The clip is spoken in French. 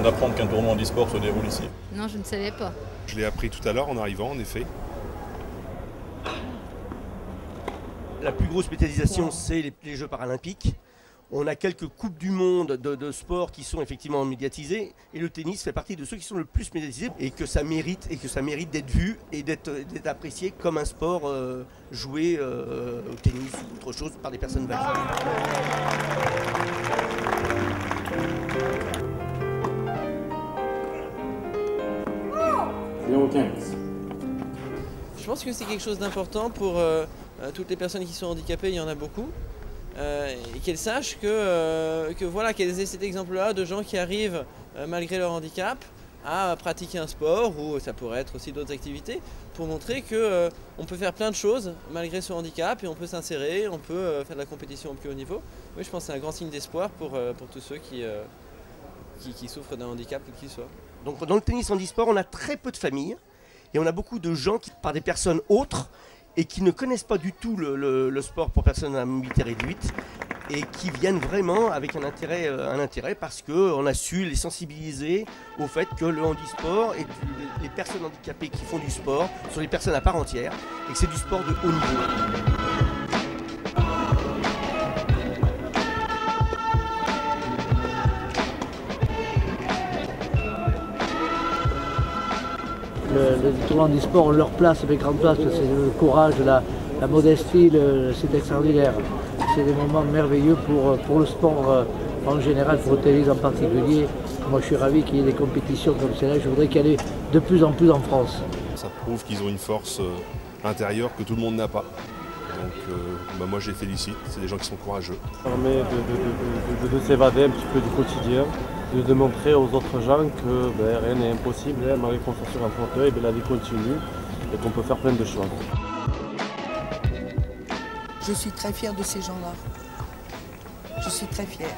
d'apprendre qu'un tournoi handisport se déroule ici. Non, je ne savais pas. Je l'ai appris tout à l'heure en arrivant, en effet. La plus grosse médiatisation, c'est les Jeux paralympiques. On a quelques coupes du monde de sport qui sont effectivement médiatisées, et le tennis fait partie de ceux qui sont le plus médiatisés, et que ça mérite d'être vu et d'être apprécié comme un sport joué au tennis ou autre chose par des personnes valides. 0,15. Je pense que c'est quelque chose d'important pour toutes les personnes qui sont handicapées, il y en a beaucoup. Et qu'elles sachent voilà, qu'elles aient cet exemple-là de gens qui arrivent, malgré leur handicap, à pratiquer un sport, ou ça pourrait être aussi d'autres activités, pour montrer qu'on peut faire plein de choses malgré ce handicap, et on peut s'insérer, on peut faire de la compétition au plus haut niveau. Oui, je pense que c'est un grand signe d'espoir pour tous ceux qui souffrent d'un handicap, quel qu'il soit. Donc dans le tennis handisport, on a très peu de familles, et on a beaucoup de gens par des personnes autres, et qui ne connaissent pas du tout le sport pour personnes à mobilité réduite, et qui viennent vraiment avec un intérêt parce qu'on a su les sensibiliser au fait que le handisport et les personnes handicapées qui font du sport sont des personnes à part entière, et que c'est du sport de haut niveau. Les tournois handisport ont leur place, avec grande place, c'est le courage, la modestie, c'est extraordinaire. C'est des moments merveilleux pour le sport en général, pour le tennis en particulier. Moi je suis ravi qu'il y ait des compétitions comme celle-là, je voudrais qu'il y en ait de plus en plus en France. Ça prouve qu'ils ont une force intérieure que tout le monde n'a pas. Donc moi je les félicite, c'est des gens qui sont courageux. Ça permet de s'évader un petit peu du quotidien, de montrer aux autres gens que rien n'est impossible, malgré qu'on soit sur un fauteuil, la vie continue et qu'on peut faire plein de choses. Je suis très fière de ces gens-là. Je suis très fière.